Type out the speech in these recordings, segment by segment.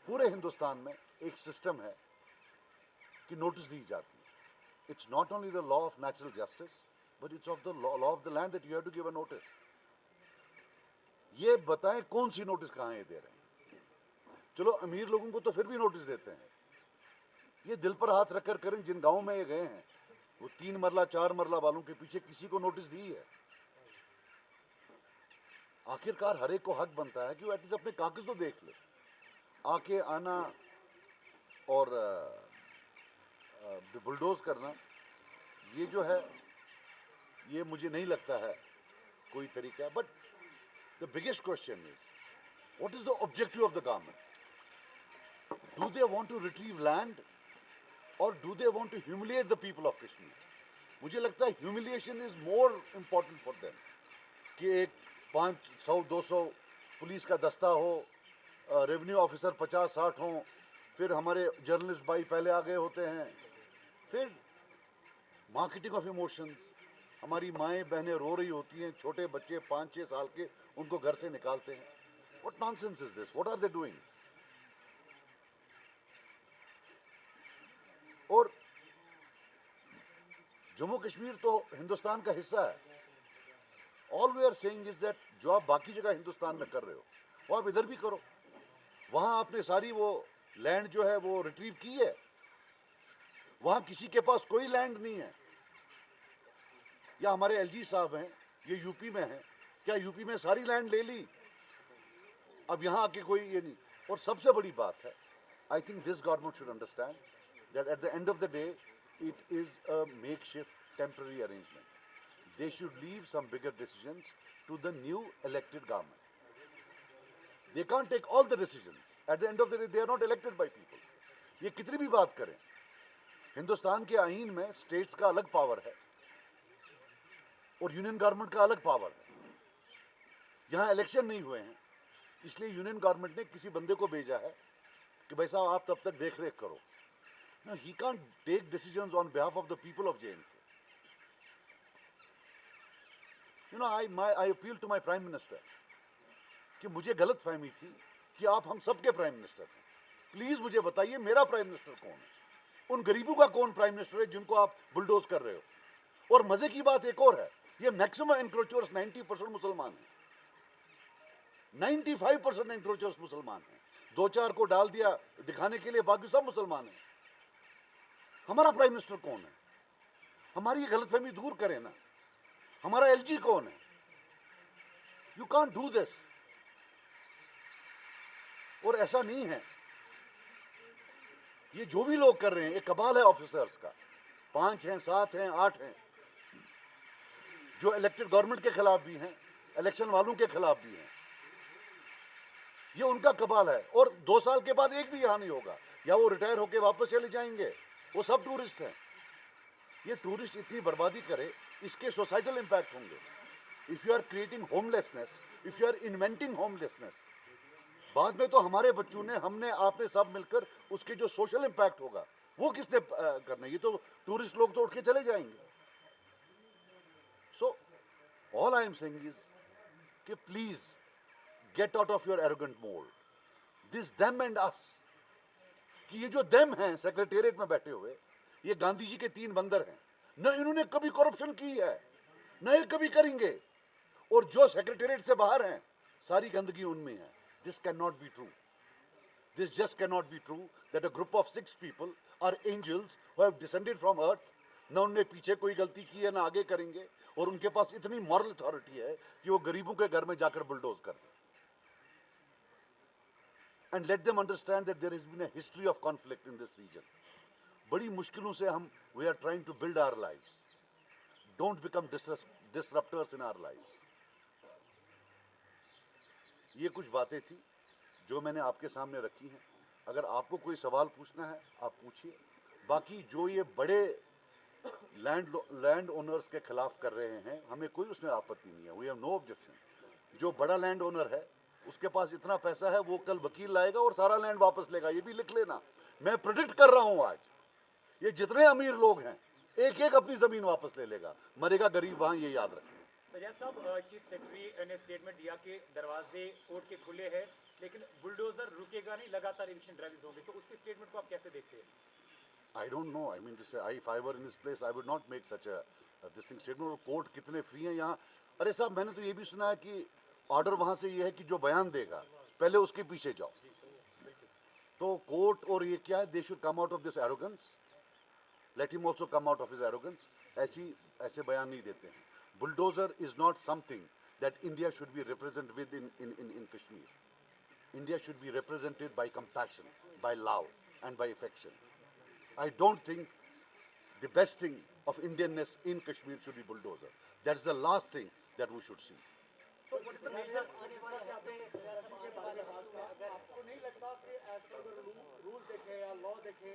पूरे हिंदुस्तान में एक सिस्टम है कि नोटिस दी जाती है। It's not only the law of natural justice, but it's of the law of the land that you have to give a notice. ये बताएं कौन सी नोटिस कहाँ ये दे रहे हैं? चलो अमीर लोगों को तो फिर भी नोटिस देते हैं, ये दिल पर हाथ रखकर करें, जिन गांव में ये गए हैं वो 3 मरला 4 मरला वालों के पीछे किसी को नोटिस दी है? आखिरकार हर एक को हक बनता है कि वो एटलीस्ट अपने कागज तो देख ले। आके आना और बुलडोज करना, ये जो है ये मुझे नहीं लगता है कोई तरीका। But the biggest question is, what is the objective of the government? Do they want to retrieve land और do they want to humiliate the people of Kashmir? मुझे लगता है humiliation is more important for them कि एक 500-200 police का दस्ता हो, revenue officer 50-60 हों, फिर हमारे जर्नलिस्ट भाई पहले आ गए होते हैं, फिर मार्केटिंग ऑफ इमोशंस, हमारी माएँ बहनें रो रही होती हैं, छोटे बच्चे 5-6 साल के उनको घर से निकालते हैं। What nonsense is this? What are they doing? और जम्मू कश्मीर तो हिंदुस्तान का हिस्सा है। All we are saying is that जो आप बाकी जगह हिंदुस्तान में कर रहे हो वो आप इधर भी करो। वहां आपने सारी वो लैंड जो है वो रिट्रीव की है, वहां किसी के पास कोई लैंड नहीं है। या हमारे एलजी साहब हैं, ये यूपी में हैं, क्या यूपी में सारी लैंड ले ली? अब यहाँ आके कोई ये नहीं। और सबसे बड़ी बात है, I think this government should understand that at the end of the day it is a makeshift temporary arrangement. They should leave some bigger decisions to the new elected government. They can't take all the decisions. At the end of the day, they are not elected by people. ये कितनी भी बात करें, हिंदुस्तान के आईन में states का अलग पावर है और यूनियन गवर्नमेंट का अलग पावर है। यहाँ इलेक्शन नहीं हुए हैं, इसलिए यूनियन गवर्नमेंट ने किसी बंदे को भेजा है कि भाई साहब आप तब तक देख रेख करो। No, he can't take decisions on behalf of the people of J&K. You know, I appeal to my Prime Minister कि मुझे गलत फहमी थी कि आप हम सबके प्राइम मिनिस्टर हैं। प्लीज मुझे बताइए मेरा प्राइम मिनिस्टर कौन है? उन गरीबों का कौन प्राइम मिनिस्टर है जिनको आप बुलडोज कर रहे हो? और मजे की बात एक और है, ये मैक्सिमम एनक्रोचर्स 90% मुसलमान हैं। 95% एनक्रोचर्स मुसलमान हैं। 2-4 को डाल दिया दिखाने के लिए, बाकी सब मुसलमान हैं। हमारा प्राइम मिनिस्टर कौन है? हमारी ये गलतफहमी दूर करें ना। हमारा एलजी कौन है? You can't do this. और ऐसा नहीं है, ये जो भी लोग कर रहे हैं, ये कबाल है ऑफिसर्स का। 5 हैं, 7 हैं, 8 हैं, जो इलेक्टेड गवर्नमेंट के खिलाफ भी हैं, इलेक्शन वालों के खिलाफ भी हैं। ये उनका कबाल है। और 2 साल के बाद एक भी यहां नहीं होगा, या वो रिटायर होकर वापस चले जाएंगे। वो सब टूरिस्ट हैं। ये टूरिस्ट इतनी बर्बादी करे, इसके सोसाइटल इंपैक्ट होंगे। If you are creating homelessness, if you are inventing homelessness, बाद में तो हमारे बच्चों ने, हमने, आपने सब मिलकर उसके जो सोशल इंपैक्ट होगा वो किसने करना? ये तो टूरिस्ट लोग तो उठ के चले जाएंगे। So all I am saying is कि please get out of your arrogant mould, this them and us. कि ये जो देम हैं सेक्रेटेरिएट में बैठे हुए, ये गांधी जी के 3 बंदर हैं। न इन्होंने कभी करप्शन की है, न ये कभी करेंगे। और जो सेक्रेटेरिएट से बाहर हैं, सारी गंदगी उनमें है। This cannot be true. This just cannot be true that a group of 6 people are angels who have descended from earth. ना उनने पीछे कोई गलती की है, ना आगे करेंगे, और उनके पास इतनी मॉरल अथॉरिटी है कि वो गरीबों के घर में जाकर बुलडोज कर दें। And let them understand that there has been a history of conflict in this region. बड़ी मुश्किलों से हम we are trying to build our lives. Don't become disruptors in our lives. ये कुछ बातें थी जो मैंने आपके सामने रखी हैं। अगर आपको कोई सवाल पूछना है आप पूछिए। बाकी जो ये बड़े लैंड ओनर्स के खिलाफ कर रहे हैं, हमें कोई उसमें आपत्ति नहीं है। We have no objection. जो बड़ा लैंड ओनर है उसके पास इतना पैसा है, वो कल वकील लाएगा और सारा लैंड वापस लेगा। ये भी लिख लेना, मैं प्रेडिक्ट कर रहा हूँ आज, ये जितने अमीर लोग हैं एक एक अपनी जमीन वापस ले लेगा, मरेगा गरीब वहां, ये याद रखें। सजाद साहब, चीफ सेक्रेटरी ने स्टेटमेंट दिया कि दरवाजे कोर्ट के खुले हैं, लेकिन बुलडोजर रुकेगा नहीं, लगातार इविक्शन ड्राइव्स होंगे, तो उसके स्टेटमेंट को आप कैसे देखते हैं? I don't know. I mean to say, if I were in his place, I would not make such a this thing statement. और कोर्ट कितने फ्री हैं यहाँ? अरे साहब, मैंने तो ये भी सुना है कि ऑर्डर वहाँ से ये है कि जो बयान देगा पहले उसके पीछे जाओ। तो कोर्ट और ये क्या है? They should come out of this arrogance, let him also come out of his arrogance. ऐसे बयान नहीं देते हैं। Bulldozer is not something that India should be represent with in Kashmir. India should be represented by compassion, by love and by affection. I don't think the best thing of Indianness in Kashmir should be bulldozer. That's the last thing that we should see. So what is the major आपको नहीं लगता कि as per अगर rule देखें या law देखें,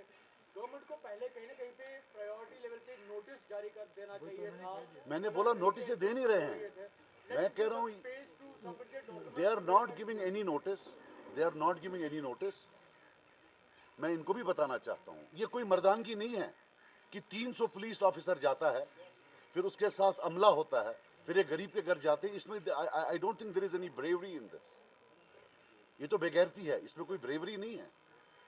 government को पहले कहीं ना कहीं पे प्रायोरिटी लेवल पे नोटिस जारी कर देना चाहिए था? मैंने बोला नोटिस दे नहीं रहे हैं। मैं कह रहा हूँ they are not giving any notice. They are not giving any notice. मैं इनको भी बताना चाहता हूँ, ये कोई मर्दानगी नहीं है कि 300 पुलिस ऑफिसर जाता है, फिर उसके साथ अमला होता है, फिर एक गरीब के घर जाते हैं। इसमें I don't think there is any bravery in this. ये तो बेगैरती है, इसमें कोई ब्रेवरी नहीं है।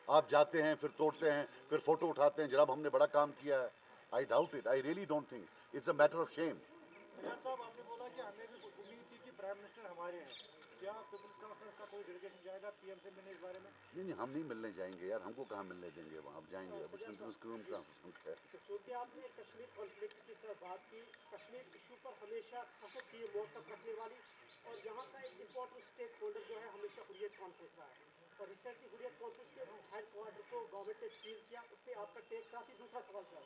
आप जाते हैं, फिर तोड़ते हैं, फिर फोटो उठाते हैं, जनाब हमने बड़ा काम किया है। I doubt it, I really don't think it's a matter of shame. साहब, आपने बोला कि हमें भी उम्मीद थी कि प्राइम मिनिस्टर हमारे हैं, क्या पीपल्स कॉन्फ्रेंस का कोई डेलीगेशन जाएगा पीएम से मिलने इस बारे में? नहीं, हम नहीं मिलने जाएंगे यार, हमको कहाँ मिलने देंगे वहाँ। अब जाएंगे, अब उसमें तो उसका है। क्योंकि आपने कश्मीर कॉन्फ्लिक्ट की सर बात की, कश्मीर इशू पर हमेशा सख्त की मौक़िफ़ रखने वाली और यहाँ का एक इम्पोर्टेंट स्टेक होल्डर जो है हमेशा हुर्रियत कॉन्फ्रेंस रहा है, और रिसेंटली हुर्रियत कॉन्फ्रेंस के हेड क्वार्टर को गवर्नमेंट ने सील किया। उस पर आपका टेक साथ ही दूसरा सवाल सर,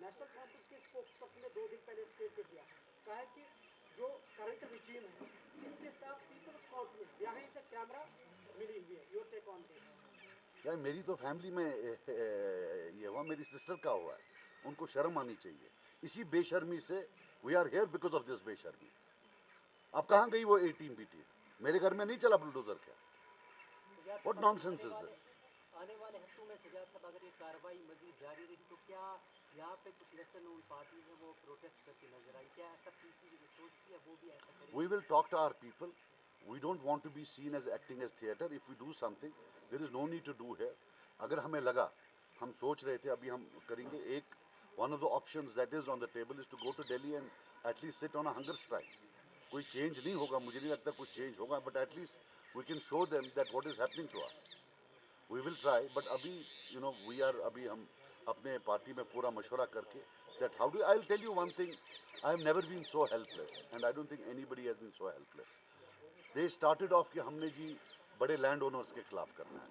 नेशनल कॉन्फ्रेंस के स्पोक्स पर्सन ने 2 दिन पहले स्टेटमेंट दिया, कहा है कि जो करंट रिजीम है इसके साथ Peoples Conference behind the camera मिली हुई है। Your take on this? यार मेरी तो फैमिली में ये हुआ, मेरी सिस्टर का हुआ है, उनको शर्म आनी चाहिए। इसी बेशर्मी से we are here because of this बेशर्मी। अब कहाँ गई वो 18 बी टीम? मेरे घर में नहीं चला बुलडोजर क्या? What nonsense is this? आने वाले हफ्तों में सजाद साहब अगर ये कार्रवाई मजीद जारी रही तो क्या यहाँ पे कुछ लेसन उन पार्टी है वो प्रोटेस्ट करती नजर आई? क्या ऐसा पीसीबी जो सोचती है वो भी ऐसा करेगी? We will talk to our people. We don't want to be seen as acting as theatre. If we do something, there is no need to do here. अगर हमें लगा, हम सोच रहे थे अभी हम करेंगे एक, one of the options that is on the table is to go to Delhi and at least sit on a hunger strike. कोई change नहीं होगा, मुझे नहीं लगता कुछ change होगा, but at least we can show them that what is happening to us. We will try, but अभी we are अभी हम अपने पार्टी में पूरा मशवरा करके that how do I'll tell you one thing, I have never been so helpless and I don't think anybody has been so helpless. They started off कि हमने जी बड़े लैंड ओनर्स के खिलाफ करना है,